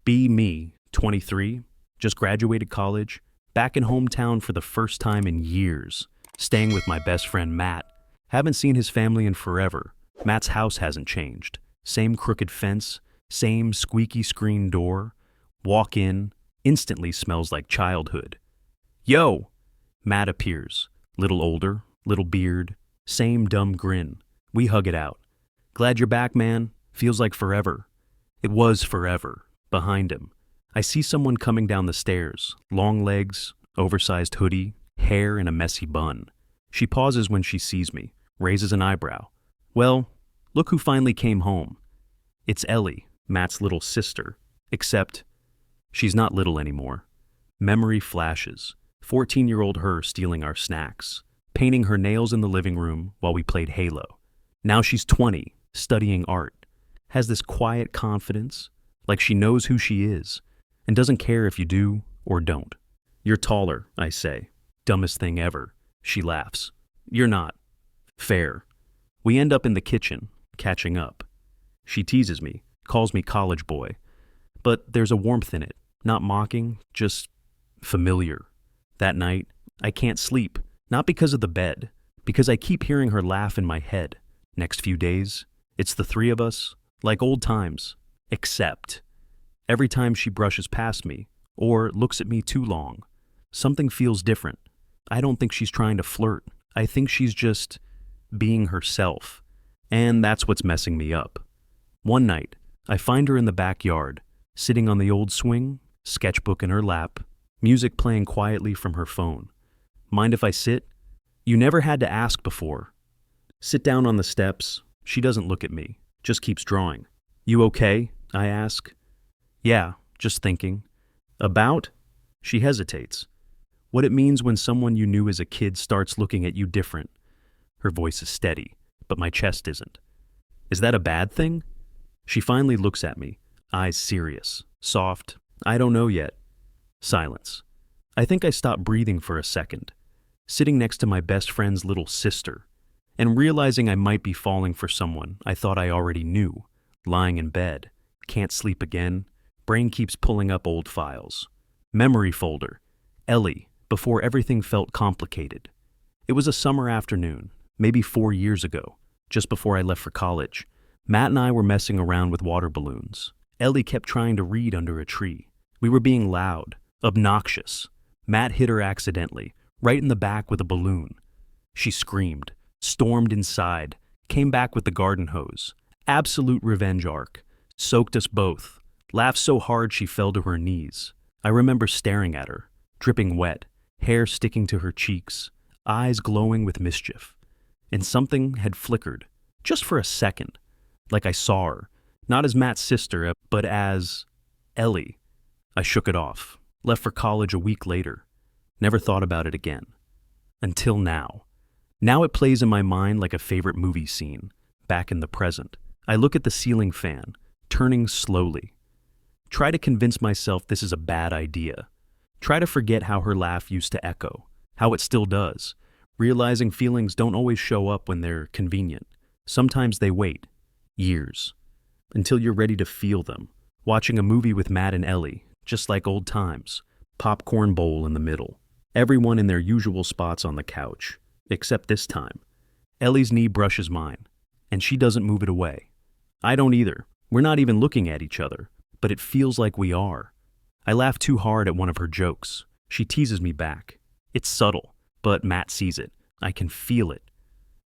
Be me, 23, just graduated college, back in hometown for the first time in years, staying with my best friend Matt. Haven't seen his family in forever. Matt's house hasn't changed. Same crooked fence, same squeaky screen door. Walk in, instantly smells like childhood. Yo! Matt appears. Little older, little beard, same dumb grin. We hug it out. Glad you're back, man. Feels like forever. It was forever. Behind him, I see someone coming down the stairs. Long legs, oversized hoodie, hair in a messy bun. She pauses when she sees me, raises an eyebrow. Well, look who finally came home. It's Ellie, Matt's little sister. Except, she's not little anymore. Memory flashes. 14-year-old her stealing our snacks, painting her nails in the living room while we played Halo. Now she's 20, studying art. Has this quiet confidence, like she knows who she is, and doesn't care if you do or don't. You're taller, I say. Dumbest thing ever. She laughs. You're not. Fair. We end up in the kitchen, catching up. She teases me, calls me college boy. But there's a warmth in it, not mocking, just familiar. That night, I can't sleep, not because of the bed, because I keep hearing her laugh in my head. Next few days, it's the three of us, like old times. Except, every time she brushes past me, or looks at me too long, something feels different. I don't think she's trying to flirt. I think she's just being herself. And that's what's messing me up. One night, I find her in the backyard, sitting on the old swing, sketchbook in her lap, music playing quietly from her phone. Mind if I sit? You never had to ask before. Sit down on the steps. She doesn't look at me, just keeps drawing. You okay? I ask. Yeah, just thinking. About? She hesitates. What it means when someone you knew as a kid starts looking at you different. Her voice is steady, but my chest isn't. Is that a bad thing? She finally looks at me, eyes serious, soft. I don't know yet. Silence. I think I stop breathing for a second, sitting next to my best friend's little sister, and realizing I might be falling for someone I thought I already knew. Lying in bed, can't sleep again, brain keeps pulling up old files. Memory folder, Ellie, before everything felt complicated. It was a summer afternoon, maybe 4 years ago, just before I left for college. Matt and I were messing around with water balloons. Ellie kept trying to read under a tree. We were being loud, obnoxious. Matt hit her accidentally, right in the back with a balloon. She screamed, stormed inside, came back with the garden hose. Absolute revenge arc. Soaked us both. Laughed so hard she fell to her knees. I remember staring at her, dripping wet, hair sticking to her cheeks, eyes glowing with mischief. And something had flickered, just for a second, like I saw her, not as Matt's sister, but as Ellie. I shook it off, left for college a week later. Never thought about it again. Until now. Now it plays in my mind like a favorite movie scene, back in the present. I look at the ceiling fan, turning slowly. Try to convince myself this is a bad idea. Try to forget how her laugh used to echo, how it still does, realizing feelings don't always show up when they're convenient. Sometimes they wait, years, until you're ready to feel them. Watching a movie with Matt and Ellie, just like old times, popcorn bowl in the middle, everyone in their usual spots on the couch, except this time. Ellie's knee brushes mine, and she doesn't move it away. I don't either. We're not even looking at each other, but it feels like we are. I laugh too hard at one of her jokes. She teases me back. It's subtle, but Matt sees it. I can feel it.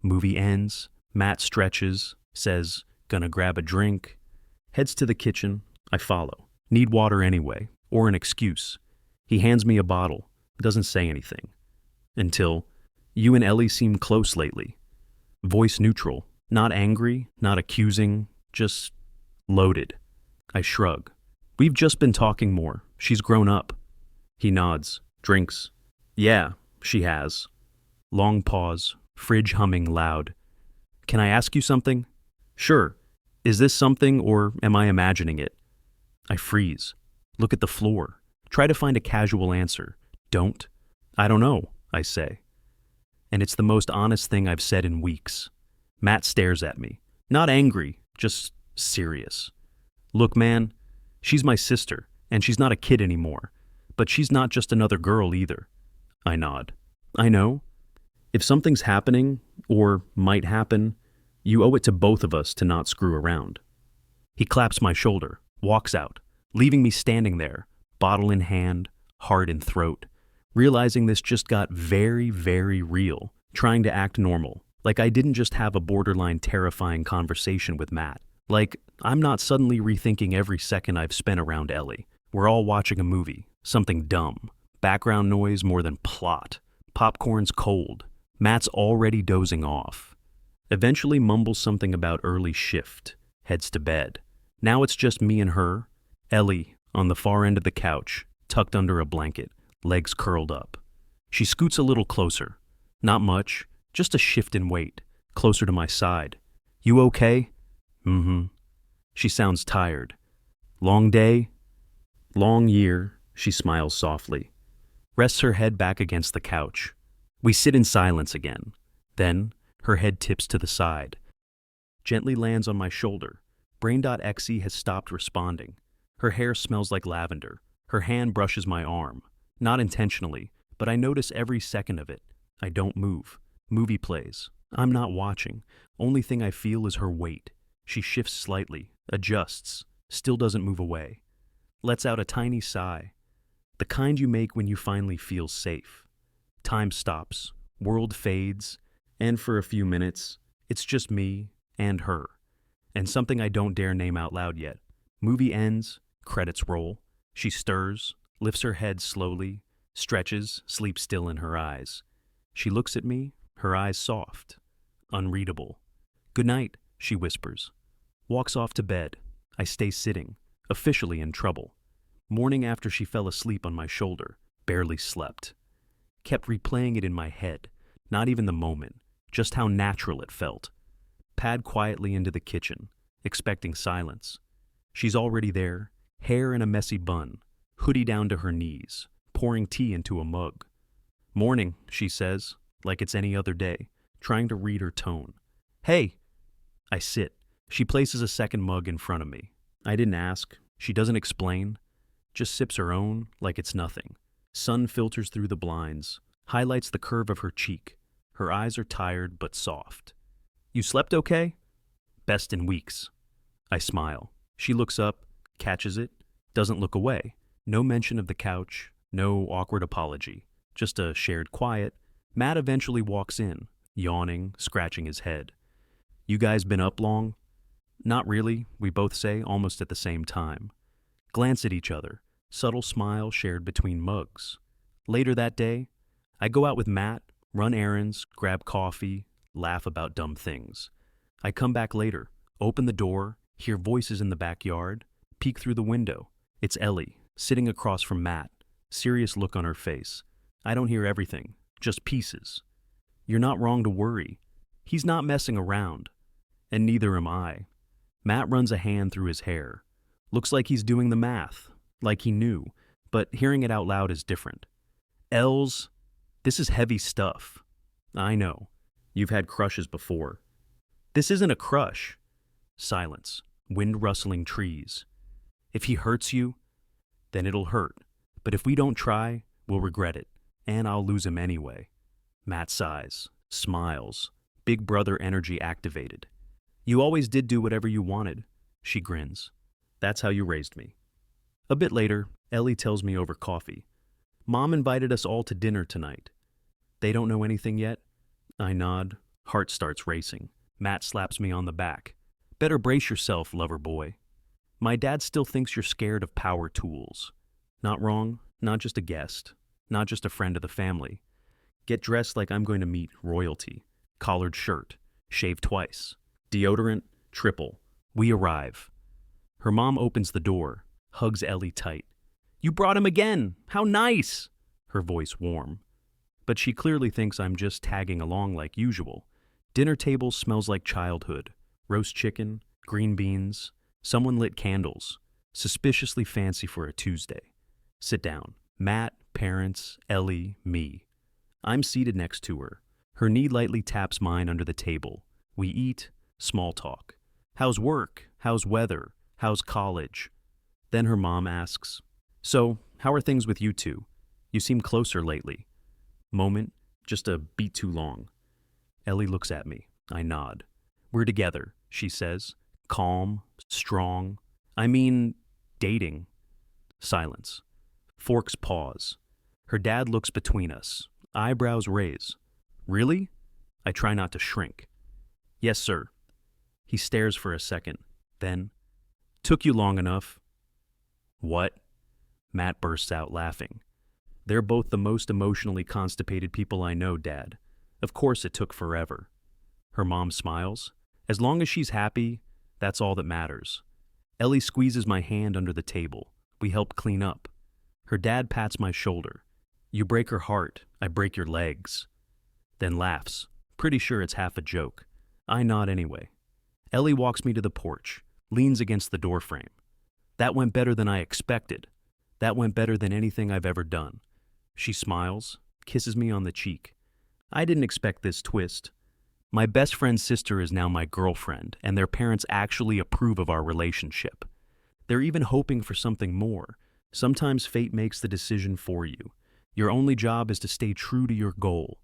Movie ends. Matt stretches, says, "Gonna grab a drink." Heads to the kitchen. I follow. Need water anyway, or an excuse. He hands me a bottle. Doesn't say anything. Until, "You and Ellie seem close lately." Voice neutral. Not angry, not accusing, just loaded. I shrug. "We've just been talking more. She's grown up." He nods, drinks. "Yeah, she has." Long pause, fridge humming loud. "Can I ask you something?" "Sure. Is this something, or am I imagining it?" I freeze. Look at the floor. Try to find a casual answer. Don't. "I don't know," I say. And it's the most honest thing I've said in weeks. Matt stares at me. Not angry, just serious. "Look, man, She's my sister, and she's not a kid anymore. But she's not just another girl either. I nod. I know. If something's happening, or might happen, you owe it to both of us to not screw around. He claps my shoulder, walks out, leaving me standing there, bottle in hand, heart in throat, realizing this just got very, very real, trying to act normal, like I didn't just have a borderline terrifying conversation with Matt. Like, I'm not suddenly rethinking every second I've spent around Ellie. We're all watching a movie, something dumb, background noise more than plot, popcorn's cold, Matt's already dozing off. Eventually mumbles something about early shift, heads to bed. Now it's just me and her, Ellie, on the far end of the couch, tucked under a blanket, legs curled up. She scoots a little closer. Not much, just a shift in weight, closer to my side. You okay? Mm-hmm. She sounds tired. Long day? Long year, she smiles softly. Rests her head back against the couch. We sit in silence again. Then, her head tips to the side. Gently lands on my shoulder. Brain.exe has stopped responding. Her hair smells like lavender. Her hand brushes my arm. Not intentionally, but I notice every second of it. I don't move. Movie plays. I'm not watching. Only thing I feel is her weight. She shifts slightly, adjusts, still doesn't move away. Lets out a tiny sigh. The kind you make when you finally feel safe. Time stops. World fades. And for a few minutes, it's just me and her. And something I don't dare name out loud yet. Movie ends, credits roll. She stirs, lifts her head slowly, stretches, sleeps still in her eyes. She looks at me, her eyes soft, unreadable. Good night, she whispers. Walks off to bed. I stay sitting, officially in trouble. Morning after she fell asleep on my shoulder, barely slept. Kept replaying it in my head, not even the moment, just how natural it felt. Pad quietly into the kitchen, expecting silence. She's already there, hair in a messy bun, hoodie down to her knees, pouring tea into a mug. Morning, she says, like it's any other day, trying to read her tone. Hey! I sit. She places a second mug in front of me. I didn't ask. She doesn't explain. Just sips her own like it's nothing. Sun filters through the blinds, highlights the curve of her cheek. Her eyes are tired but soft. You slept okay? Best in weeks. I smile. She looks up, catches it, doesn't look away. No mention of the couch, no awkward apology. Just a shared quiet. Matt eventually walks in, yawning, scratching his head. You guys been up long? Not really, we both say almost at the same time. Glance at each other, subtle smile shared between mugs. Later that day, I go out with Matt, run errands, grab coffee, laugh about dumb things. I come back later, open the door, hear voices in the backyard, peek through the window. It's Ellie, sitting across from Matt, serious look on her face. I don't hear everything, just pieces. You're not wrong to worry. He's not messing around. And neither am I. Matt runs a hand through his hair. Looks like he's doing the math, like he knew, but hearing it out loud is different. Els, this is heavy stuff. I know. You've had crushes before. This isn't a crush. Silence. Wind rustling trees. If he hurts you, then it'll hurt. But if we don't try, we'll regret it. And I'll lose him anyway. Matt sighs, smiles, big brother energy activated. You always did do whatever you wanted, she grins. That's how you raised me. A bit later, Ellie tells me over coffee. Mom invited us all to dinner tonight. They don't know anything yet? I nod, heart starts racing. Matt slaps me on the back. Better brace yourself, lover boy. My dad still thinks you're scared of power tools. Not wrong, not just a guest, not just a friend of the family. Get dressed like I'm going to meet royalty. Collared shirt, shave twice. Deodorant, triple. We arrive. Her mom opens the door, hugs Ellie tight. You brought him again! How nice! Her voice warm. But she clearly thinks I'm just tagging along like usual. Dinner table smells like childhood. Roast chicken, green beans, someone lit candles. Suspiciously fancy for a Tuesday. Sit down. Matt, parents, Ellie, me. I'm seated next to her. Her knee lightly taps mine under the table. We eat, small talk. How's work? How's weather? How's college? Then her mom asks, "So, how are things with you two? You seem closer lately." Moment, just a beat too long. Ellie looks at me. I nod. "We're together," she says. "Calm, strong. I mean, dating." Silence. Forks pause. Her dad looks between us. Eyebrows raise. "Really?" I try not to shrink. "Yes, sir." He stares for a second. Then, "Took you long enough." "What?" Matt bursts out laughing. "They're both the most emotionally constipated people I know, Dad. Of course it took forever." Her mom smiles. "As long as she's happy, that's all that matters." Ellie squeezes my hand under the table. We help clean up. Her dad pats my shoulder. "You break her heart, I break your legs." Then laughs. Pretty sure it's half a joke. I nod anyway. Ellie walks me to the porch, leans against the doorframe. "That went better than I expected. That went better than anything I've ever done." She smiles, kisses me on the cheek. "I didn't expect this twist. My best friend's sister is now my girlfriend, and their parents actually approve of our relationship. They're even hoping for something more. Sometimes fate makes the decision for you. Your only job is to stay true to your goal.